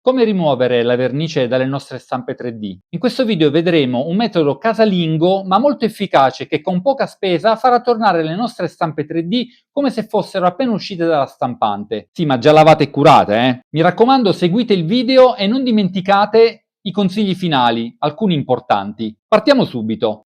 Come rimuovere la vernice dalle nostre stampe 3D? In questo video vedremo un metodo casalingo ma molto efficace che con poca spesa farà tornare le nostre stampe 3D come se fossero appena uscite dalla stampante. Sì, ma già lavate e curate, eh? Mi raccomando, seguite il video e non dimenticate i consigli finali, alcuni importanti. Partiamo subito.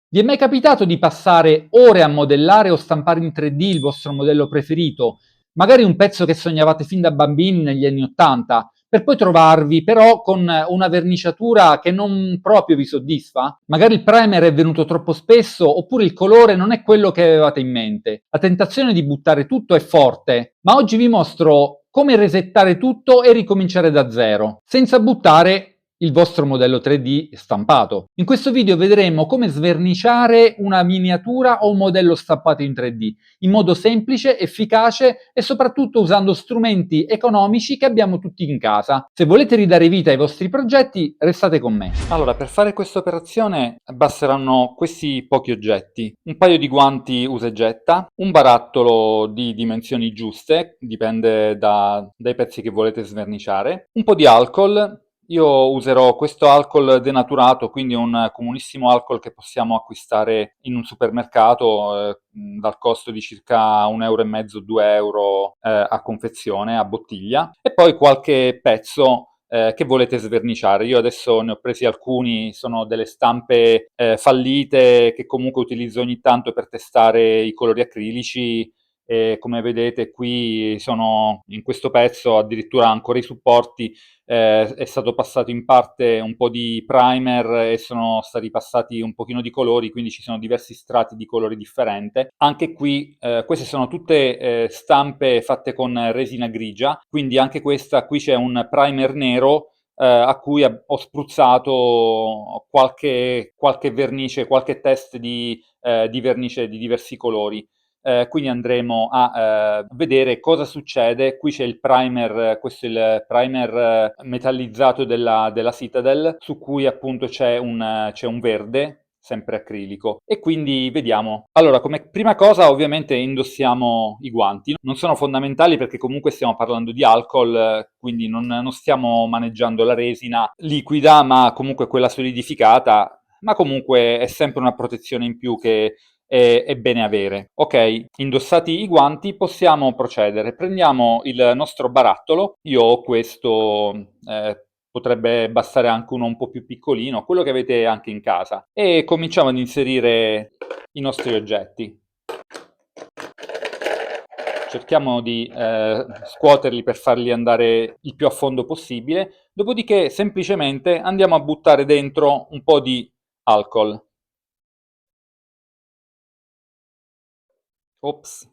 Vi è mai capitato di passare ore a modellare o stampare in 3D il vostro modello preferito? Magari un pezzo che sognavate fin da bambini negli anni '80, per poi trovarvi però con una verniciatura che non proprio vi soddisfa? Magari il primer è venuto troppo spesso oppure il colore non è quello che avevate in mente. La tentazione di buttare tutto è forte, ma oggi vi mostro come resettare tutto e ricominciare da zero, senza buttare il vostro modello 3D stampato. In questo video vedremo come sverniciare una miniatura o un modello stampato in 3D in modo semplice, efficace e soprattutto usando strumenti economici che abbiamo tutti in casa. Se volete ridare vita ai vostri progetti, restate con me. Allora, per fare questa operazione basteranno questi pochi oggetti: un paio di guanti usa e getta, un barattolo di dimensioni giuste, dipende dai pezzi che volete sverniciare, un po' di alcol. Io userò questo alcol denaturato, quindi un comunissimo alcol che possiamo acquistare in un supermercato dal costo di circa 1,5 euro, 2 euro a confezione, a bottiglia, e poi qualche pezzo che volete sverniciare. Io adesso ne ho presi alcuni, sono delle stampe fallite che comunque utilizzo ogni tanto per testare i colori acrilici. E come vedete qui sono in questo pezzo addirittura ancora i supporti, è stato passato in parte un po' di primer e sono stati passati un pochino di colori, quindi ci sono diversi strati di colori differente. Anche qui queste sono tutte stampe fatte con resina grigia, quindi anche questa, qui c'è un primer nero a cui ho spruzzato qualche vernice, qualche test di vernice di diversi colori. Quindi andremo a vedere cosa succede. Qui c'è il primer, questo è il primer metallizzato della Citadel, su cui appunto c'è un verde, sempre acrilico. E quindi vediamo. Allora, come prima cosa ovviamente indossiamo i guanti. Non sono fondamentali perché comunque stiamo parlando di alcol, quindi non stiamo maneggiando la resina liquida, ma comunque quella solidificata, ma comunque è sempre una protezione in più che è bene avere. Ok, indossati i guanti possiamo procedere. Prendiamo il nostro barattolo. Io ho questo, potrebbe bastare anche uno un po' più piccolino, quello che avete anche in casa, e cominciamo ad inserire i nostri oggetti. Cerchiamo di scuoterli per farli andare il più a fondo possibile, dopodiché semplicemente andiamo a buttare dentro un po' di alcol. Ops.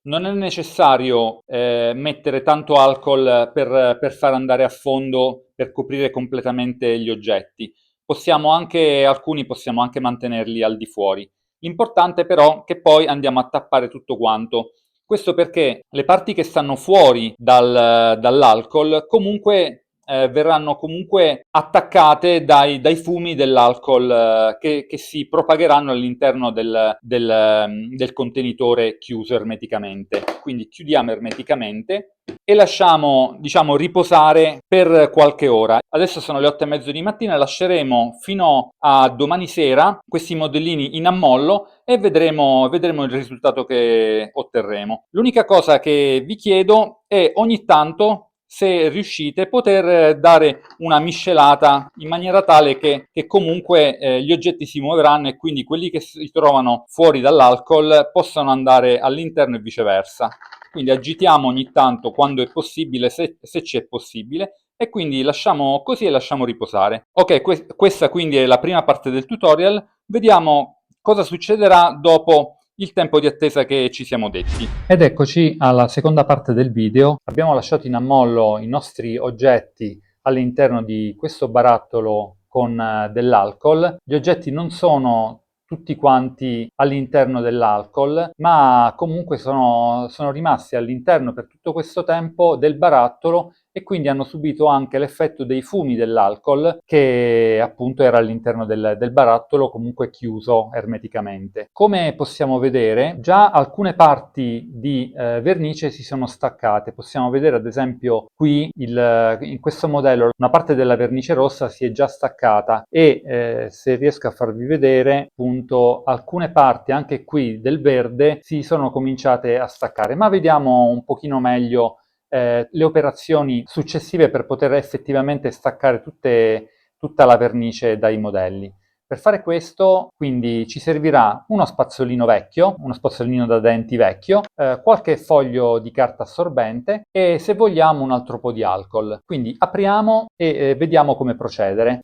Non è necessario mettere tanto alcol per far andare a fondo, per coprire completamente gli oggetti. Alcuni possiamo anche mantenerli al di fuori. L'importante però è che poi andiamo a tappare tutto quanto. Questo perché le parti che stanno fuori dall'alcol comunque verranno comunque attaccate dai fumi dell'alcol che si propagheranno all'interno del contenitore chiuso ermeticamente. Quindi chiudiamo ermeticamente e lasciamo, diciamo, riposare per qualche ora. Adesso sono le 8:30 di mattina, lasceremo fino a domani sera questi modellini in ammollo e vedremo il risultato che otterremo. L'unica cosa che vi chiedo è ogni tanto, se riuscite, poter dare una miscelata in maniera tale che comunque gli oggetti si muoveranno e quindi quelli che si trovano fuori dall'alcol possano andare all'interno e viceversa. Quindi agitiamo ogni tanto quando è possibile, se ci è possibile, e quindi lasciamo così e lasciamo riposare. Ok, questa quindi è la prima parte del tutorial. Vediamo cosa succederà dopo il tempo di attesa che ci siamo detti. Ed eccoci alla seconda parte del video. Abbiamo lasciato in ammollo i nostri oggetti all'interno di questo barattolo con dell'alcol. Gli oggetti non sono tutti quanti all'interno dell'alcol, ma comunque sono rimasti all'interno per tutto questo tempo del barattolo e quindi hanno subito anche l'effetto dei fumi dell'alcol che appunto era all'interno del barattolo, comunque chiuso ermeticamente. Come possiamo vedere, già alcune parti di vernice si sono staccate. Possiamo vedere ad esempio qui in questo modello una parte della vernice rossa si è già staccata e se riesco a farvi vedere appunto alcune parti anche qui del verde si sono cominciate a staccare, ma vediamo un pochino meglio le operazioni successive per poter effettivamente staccare tutta la vernice dai modelli. Per fare questo, quindi, ci servirà uno spazzolino vecchio, uno spazzolino da denti vecchio, qualche foglio di carta assorbente e, se vogliamo, un altro po' di alcol. Quindi apriamo e vediamo come procedere.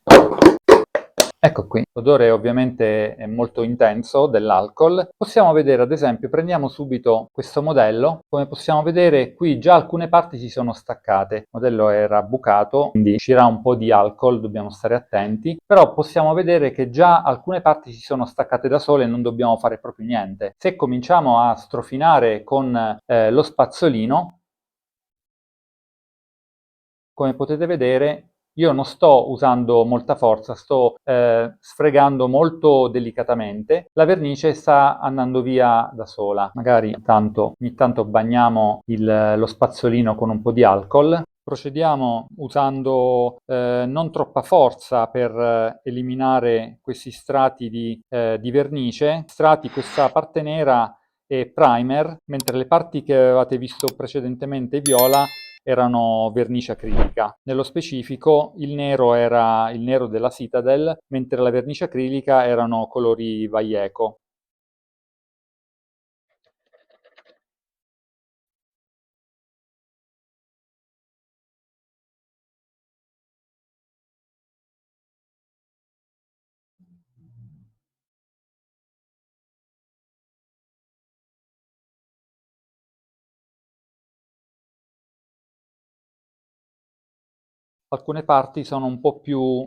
Ecco qui, l'odore ovviamente è molto intenso dell'alcol. Possiamo vedere ad esempio, prendiamo subito questo modello, come possiamo vedere qui già alcune parti si sono staccate, il modello era bucato, quindi uscirà un po' di alcol, dobbiamo stare attenti, però possiamo vedere che già alcune parti si sono staccate da sole e non dobbiamo fare proprio niente. Se cominciamo a strofinare con lo spazzolino, come potete vedere, io non sto usando molta forza, sto sfregando molto delicatamente. La vernice sta andando via da sola. Magari ogni tanto bagniamo lo spazzolino con un po' di alcol. Procediamo usando non troppa forza per eliminare questi strati di vernice. Questa parte nera è primer, mentre le parti che avevate visto precedentemente viola erano vernice acrilica. Nello specifico il nero era il nero della Citadel, mentre la vernice acrilica erano colori Valleco. Alcune parti sono un po' più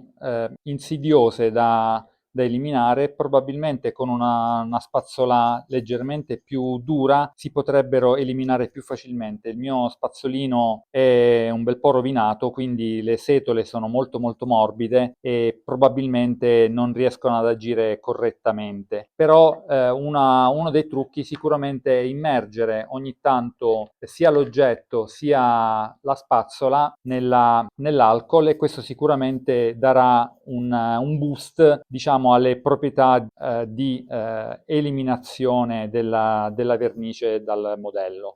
insidiose da eliminare, probabilmente con una spazzola leggermente più dura si potrebbero eliminare più facilmente. Il mio spazzolino è un bel po' rovinato, quindi le setole sono molto molto morbide e probabilmente non riescono ad agire correttamente. Però uno dei trucchi sicuramente è immergere ogni tanto sia l'oggetto sia la spazzola nell'alcol e questo sicuramente darà un boost, diciamo, alle proprietà di eliminazione della vernice dal modello.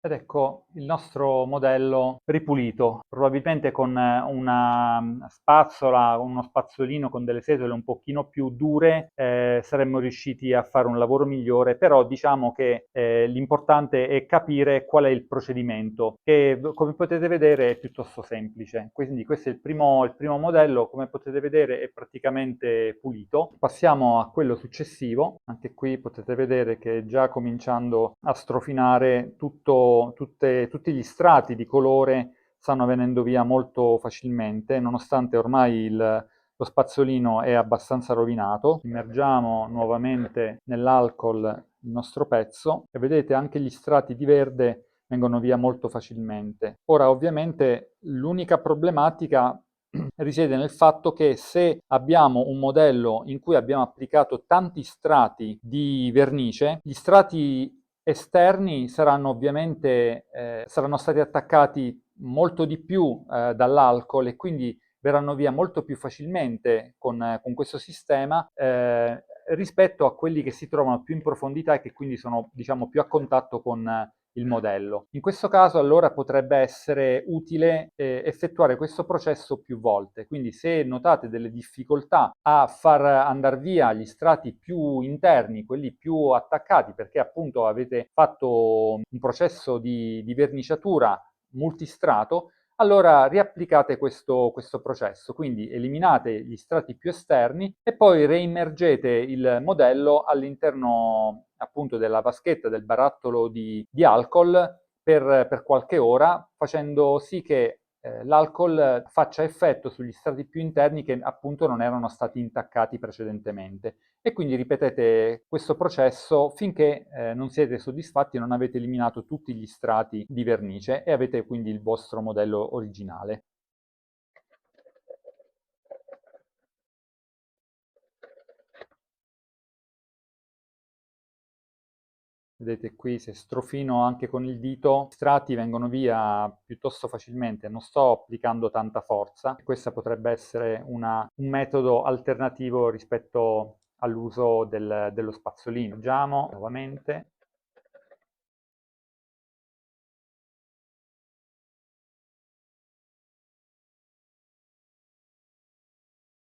Ed ecco il nostro modello ripulito, probabilmente con una spazzola, uno spazzolino con delle setole un pochino più dure, saremmo riusciti a fare un lavoro migliore, però diciamo che l'importante è capire qual è il procedimento, che come potete vedere è piuttosto semplice. Quindi questo è il primo modello, come potete vedere è praticamente pulito. Passiamo a quello successivo, anche qui potete vedere che è già cominciando a strofinare tutti gli strati di colore stanno venendo via molto facilmente, nonostante ormai lo spazzolino è abbastanza rovinato. Immergiamo nuovamente nell'alcol il nostro pezzo e vedete anche gli strati di verde vengono via molto facilmente. Ora, ovviamente, l'unica problematica risiede nel fatto che se abbiamo un modello in cui abbiamo applicato tanti strati di vernice, gli strati esterni saranno ovviamente saranno stati attaccati molto di più dall'alcol e quindi verranno via molto più facilmente con questo sistema rispetto a quelli che si trovano più in profondità e che quindi sono, diciamo, più a contatto il modello. In questo caso allora potrebbe essere utile effettuare questo processo più volte, quindi se notate delle difficoltà a far andare via gli strati più interni, quelli più attaccati, perché appunto avete fatto un processo di verniciatura multistrato, allora riapplicate questo processo, quindi eliminate gli strati più esterni e poi reimmergete il modello all'interno appunto della vaschetta, del barattolo di alcol per qualche ora, facendo sì che l'alcol faccia effetto sugli strati più interni che appunto non erano stati intaccati precedentemente. E quindi ripetete questo processo finché non siete soddisfatti e non avete eliminato tutti gli strati di vernice e avete quindi il vostro modello originale. Vedete qui se strofino anche con il dito, gli strati vengono via piuttosto facilmente, non sto applicando tanta forza. Questa potrebbe essere un metodo alternativo rispetto all'uso dello spazzolino. Leggiamo nuovamente.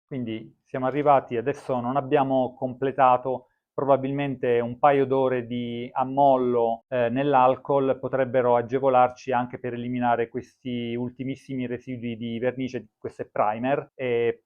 Quindi siamo arrivati, adesso non abbiamo completato, probabilmente un paio d'ore di ammollo nell'alcol potrebbero agevolarci anche per eliminare questi ultimissimi residui di vernice, questo è primer,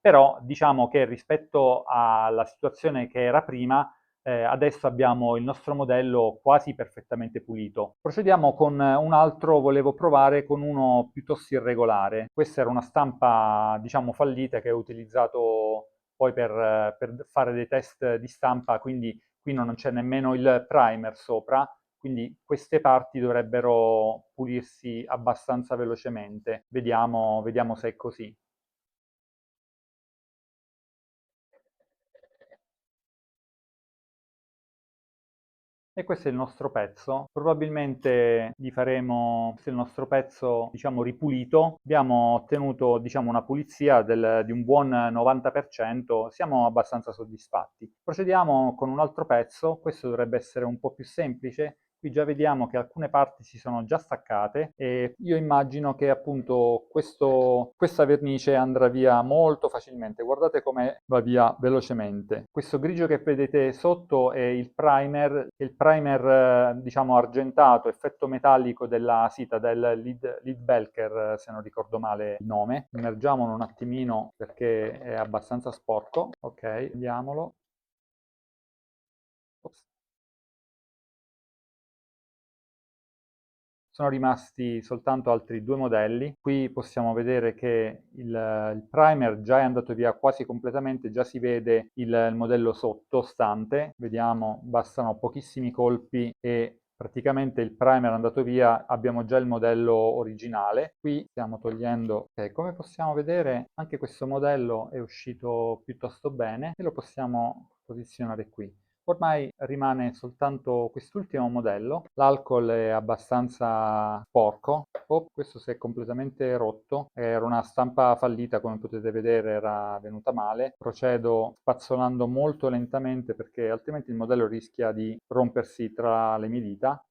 però diciamo che rispetto alla situazione che era prima, adesso abbiamo il nostro modello quasi perfettamente pulito. Procediamo con un altro, volevo provare con uno piuttosto irregolare. Questa era una stampa, diciamo, fallita che ho utilizzato poi per fare dei test di stampa, quindi qui non c'è nemmeno il primer sopra, quindi queste parti dovrebbero pulirsi abbastanza velocemente. Vediamo se è così. E questo è il nostro pezzo. Probabilmente gli faremo, questo è il nostro pezzo, diciamo, ripulito. Abbiamo ottenuto, diciamo, una pulizia di un buon 90%, siamo abbastanza soddisfatti. Procediamo con un altro pezzo, questo dovrebbe essere un po' più semplice. Qui già vediamo che alcune parti si sono già staccate e io immagino che appunto questa vernice andrà via molto facilmente. Guardate come va via velocemente. Questo grigio che vedete sotto è il primer diciamo argentato, effetto metallico della Citadel Lidbelker, se non ricordo male il nome. Immergiamolo un attimino perché è abbastanza sporco. Ok, vediamolo. Ops. Sono rimasti soltanto altri due modelli. Qui possiamo vedere che il primer già è andato via quasi completamente, già si vede il modello sottostante. Vediamo, bastano pochissimi colpi e praticamente il primer è andato via, abbiamo già il modello originale. Qui stiamo togliendo, ok, come possiamo vedere anche questo modello è uscito piuttosto bene e lo possiamo posizionare qui. Ormai rimane soltanto quest'ultimo modello, l'alcol è abbastanza sporco, oh, questo si è completamente rotto, era una stampa fallita come potete vedere, era venuta male, procedo spazzolando molto lentamente perché altrimenti il modello rischia di rompersi tra le mie dita.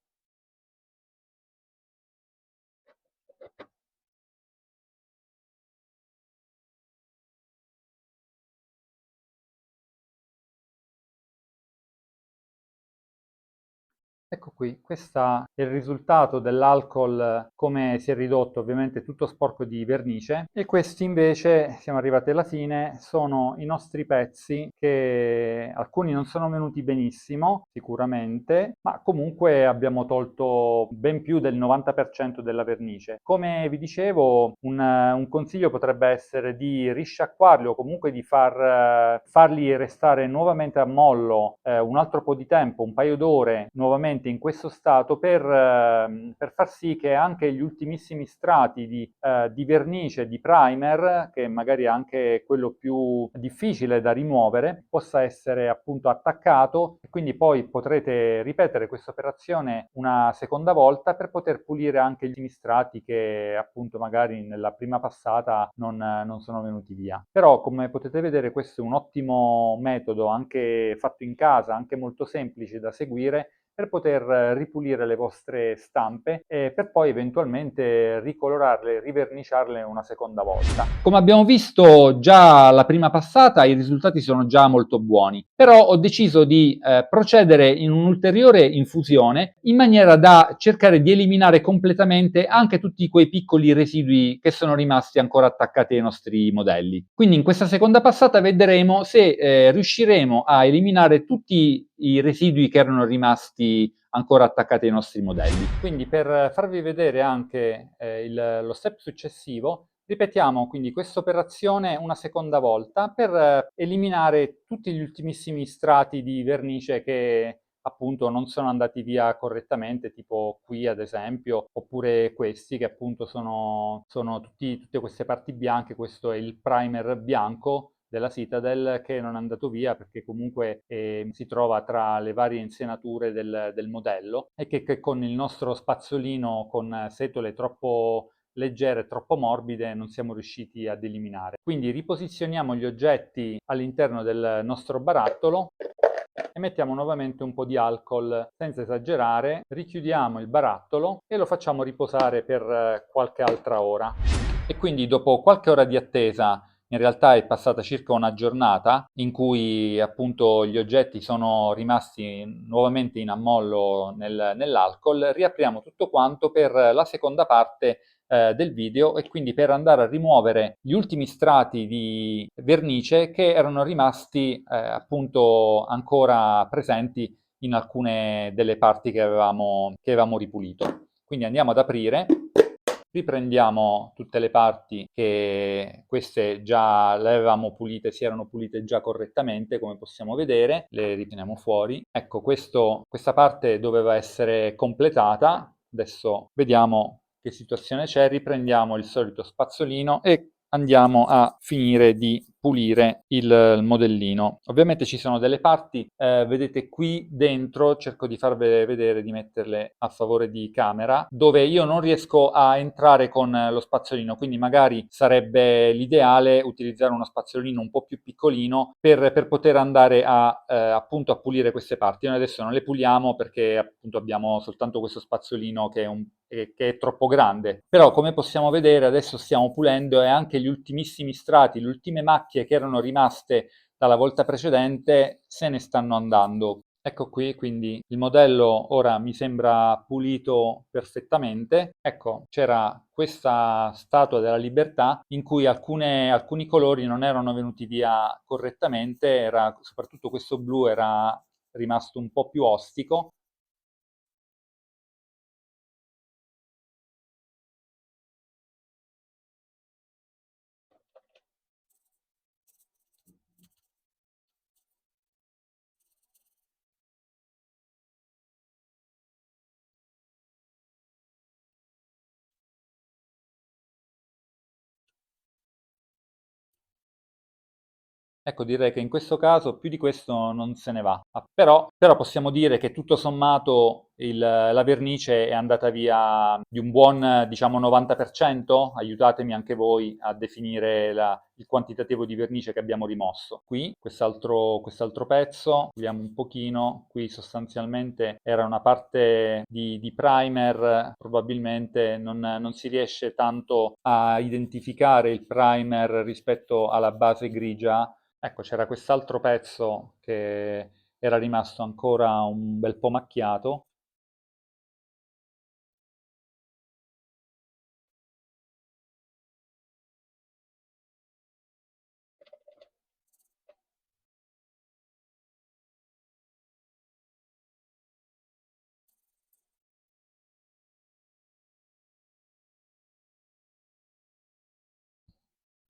Ecco qui, questo è il risultato dell'alcol come si è ridotto, ovviamente tutto sporco di vernice e questi invece, siamo arrivati alla fine, sono i nostri pezzi che alcuni non sono venuti benissimo, sicuramente, ma comunque abbiamo tolto ben più del 90% della vernice. Come vi dicevo, un consiglio potrebbe essere di risciacquarli o comunque di farli restare nuovamente a mollo un altro po' di tempo, un paio d'ore nuovamente in questo stato per far sì che anche gli ultimissimi strati di vernice, di primer, che magari è anche quello più difficile da rimuovere, possa essere appunto attaccato e quindi poi potrete ripetere questa operazione una seconda volta per poter pulire anche gli ultimi strati che appunto magari nella prima passata non sono venuti via. Però come potete vedere questo è un ottimo metodo anche fatto in casa, anche molto semplice da seguire per poter ripulire le vostre stampe e per poi eventualmente ricolorarle, riverniciarle una seconda volta. Come abbiamo visto già la prima passata, i risultati sono già molto buoni, però ho deciso di procedere in un'ulteriore infusione in maniera da cercare di eliminare completamente anche tutti quei piccoli residui che sono rimasti ancora attaccati ai nostri modelli. Quindi in questa seconda passata vedremo se riusciremo a eliminare tutti i residui che erano rimasti ancora attaccati ai nostri modelli. Quindi per farvi vedere anche lo step successivo, ripetiamo quindi questa operazione una seconda volta per eliminare tutti gli ultimissimi strati di vernice che appunto non sono andati via correttamente, tipo qui ad esempio, oppure questi che appunto sono tutte queste parti bianche. Questo è il primer bianco della Citadel che non è andato via perché comunque si trova tra le varie insenature del modello e che con il nostro spazzolino con setole troppo leggere, troppo morbide, non siamo riusciti ad eliminare. Quindi riposizioniamo gli oggetti all'interno del nostro barattolo e mettiamo nuovamente un po' di alcol senza esagerare, richiudiamo il barattolo e lo facciamo riposare per qualche altra ora. E quindi dopo qualche ora di attesa, in realtà è passata circa una giornata in cui appunto gli oggetti sono rimasti nuovamente in ammollo nell'alcol, riapriamo tutto quanto per la seconda parte del video e quindi per andare a rimuovere gli ultimi strati di vernice che erano rimasti appunto ancora presenti in alcune delle parti che avevamo ripulito. Quindi andiamo ad aprire, riprendiamo tutte le parti che queste già le avevamo pulite, si erano pulite già correttamente, come possiamo vedere, le riteniamo fuori. Ecco, questa parte doveva essere completata, adesso vediamo che situazione c'è, riprendiamo il solito spazzolino e andiamo a finire di pulire il modellino. Ovviamente ci sono delle parti, vedete qui dentro, cerco di farvele vedere, di metterle a favore di camera, dove io non riesco a entrare con lo spazzolino, quindi magari sarebbe l'ideale utilizzare uno spazzolino un po' più piccolino per poter andare appunto a pulire queste parti. Noi adesso non le puliamo perché appunto abbiamo soltanto questo spazzolino che è troppo grande, però come possiamo vedere adesso stiamo pulendo e anche gli ultimissimi strati, le ultime macchie che erano rimaste dalla volta precedente se ne stanno andando. Ecco qui, quindi il modello ora mi sembra pulito perfettamente. Ecco, c'era questa Statua della Libertà in cui alcuni colori non erano venuti via correttamente, soprattutto questo blu era rimasto un po' più ostico. Ecco, direi che in questo caso più di questo non se ne va. Però possiamo dire che tutto sommato la vernice è andata via di un buon, diciamo, 90%. Aiutatemi anche voi a definire il quantitativo di vernice che abbiamo rimosso. Qui, quest'altro pezzo, vediamo un pochino, qui sostanzialmente era una parte di primer, probabilmente non si riesce tanto a identificare il primer rispetto alla base grigia. Ecco, c'era quest'altro pezzo che era rimasto ancora un bel po' macchiato.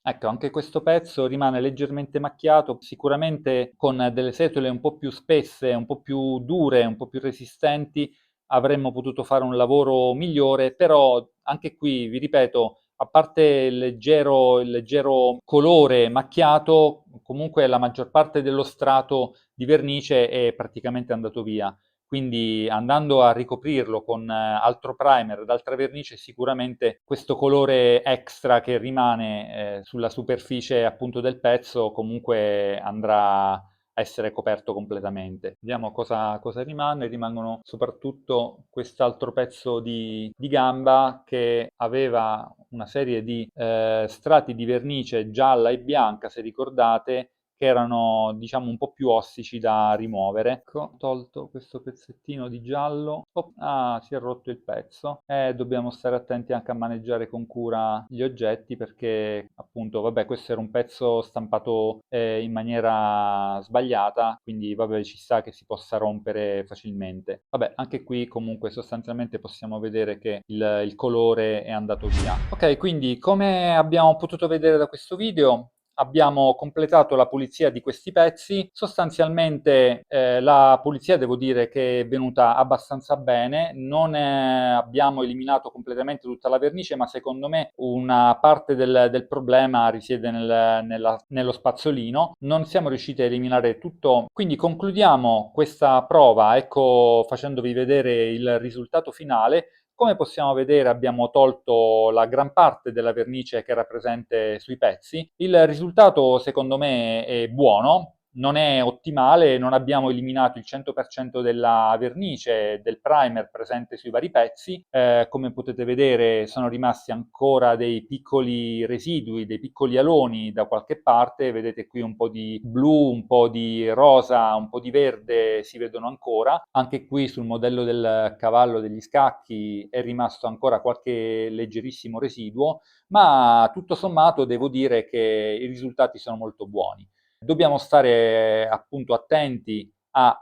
Ecco, anche questo pezzo rimane leggermente macchiato, sicuramente con delle setole un po' più spesse, un po' più dure, un po' più resistenti, avremmo potuto fare un lavoro migliore, però anche qui, vi ripeto, a parte il leggero colore macchiato, comunque la maggior parte dello strato di vernice è praticamente andato via. Quindi andando a ricoprirlo con altro primer ed altra vernice, sicuramente questo colore extra che rimane sulla superficie appunto del pezzo comunque andrà a essere coperto completamente. Vediamo cosa rimane. Rimangono soprattutto quest'altro pezzo di gamba che aveva una serie di strati di vernice gialla e bianca, se ricordate, che erano, diciamo, un po' più ossici da rimuovere. Ecco, ho tolto questo pezzettino di giallo. Oh, ah, si è rotto il pezzo. Dobbiamo stare attenti anche a maneggiare con cura gli oggetti perché, appunto, vabbè, questo era un pezzo stampato in maniera sbagliata, quindi, vabbè, ci sta che si possa rompere facilmente. Vabbè, anche qui comunque sostanzialmente possiamo vedere che il colore è andato via. Ok, quindi come abbiamo potuto vedere da questo video, abbiamo completato la pulizia di questi pezzi. Sostanzialmente la pulizia devo dire che è venuta abbastanza bene, non abbiamo eliminato completamente tutta la vernice, ma secondo me una parte del problema risiede nello spazzolino. Non siamo riusciti a eliminare tutto, quindi concludiamo questa prova, ecco, facendovi vedere il risultato finale. Come possiamo vedere abbiamo tolto la gran parte della vernice che era presente sui pezzi. Il risultato secondo me è buono, non è ottimale, non abbiamo eliminato il 100% della vernice, del primer presente sui vari pezzi. Come potete vedere sono rimasti ancora dei piccoli residui, dei piccoli aloni da qualche parte. Vedete qui un po' di blu, un po' di rosa, un po' di verde si vedono ancora. Anche qui sul modello del cavallo degli scacchi è rimasto ancora qualche leggerissimo residuo, ma tutto sommato devo dire che i risultati sono molto buoni. Dobbiamo stare appunto attenti a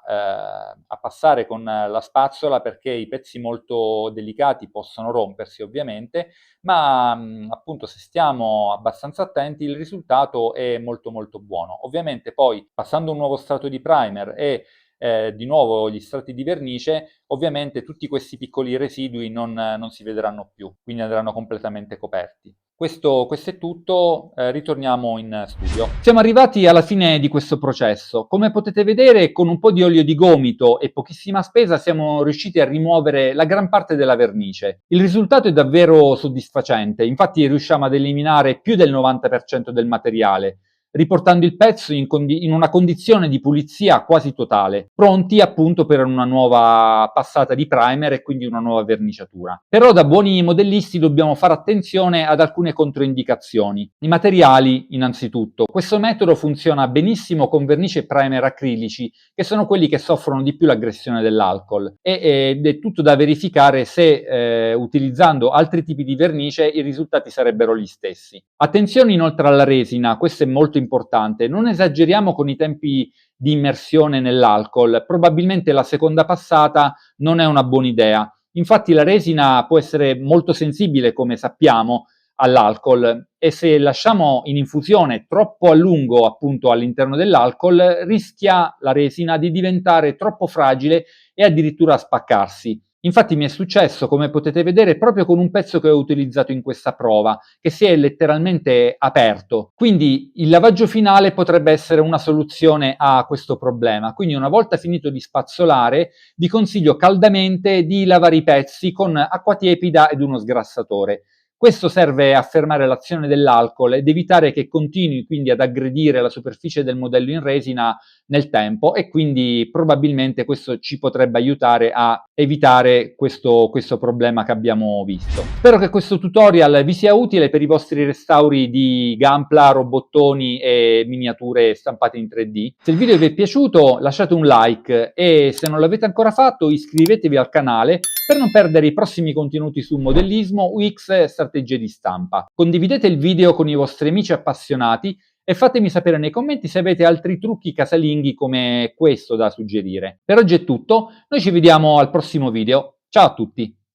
passare con la spazzola perché i pezzi molto delicati possono rompersi ovviamente, ma appunto se stiamo abbastanza attenti il risultato è molto molto buono. Ovviamente poi passando un nuovo strato di primer e di nuovo gli strati di vernice, ovviamente tutti questi piccoli residui non si vedranno più, quindi andranno completamente coperti. Questo è tutto, ritorniamo in studio. Siamo arrivati alla fine di questo processo. Come potete vedere, con un po' di olio di gomito e pochissima spesa siamo riusciti a rimuovere la gran parte della vernice. Il risultato è davvero soddisfacente, infatti riusciamo ad eliminare più del 90% del materiale, riportando il pezzo in una condizione di pulizia quasi totale, pronti appunto per una nuova passata di primer e quindi una nuova verniciatura. Però da buoni modellisti dobbiamo fare attenzione ad alcune controindicazioni. I materiali, innanzitutto. Questo metodo funziona benissimo con vernice e primer acrilici, che sono quelli che soffrono di più l'aggressione dell'alcol, ed è tutto da verificare se utilizzando altri tipi di vernice i risultati sarebbero gli stessi. Attenzione inoltre alla resina, questo è molto importante, non esageriamo con i tempi di immersione nell'alcol, probabilmente la seconda passata non è una buona idea. Infatti la resina può essere molto sensibile, come sappiamo, all'alcol e se lasciamo in infusione troppo a lungo appunto all'interno dell'alcol rischia la resina di diventare troppo fragile e addirittura spaccarsi. Infatti mi è successo, come potete vedere, proprio con un pezzo che ho utilizzato in questa prova, che si è letteralmente aperto. Quindi il lavaggio finale potrebbe essere una soluzione a questo problema. Quindi una volta finito di spazzolare, vi consiglio caldamente di lavare i pezzi con acqua tiepida ed uno sgrassatore. Questo serve a fermare l'azione dell'alcol ed evitare che continui quindi ad aggredire la superficie del modello in resina nel tempo e quindi probabilmente questo ci potrebbe aiutare a evitare questo problema che abbiamo visto. Spero che questo tutorial vi sia utile per i vostri restauri di Gunpla, robottoni e miniature stampate in 3D. Se il video vi è piaciuto lasciate un like e se non l'avete ancora fatto iscrivetevi al canale per non perdere i prossimi contenuti su modellismo, UX e strategie di stampa. Condividete il video con i vostri amici appassionati e fatemi sapere nei commenti se avete altri trucchi casalinghi come questo da suggerire. Per oggi è tutto, noi ci vediamo al prossimo video. Ciao a tutti!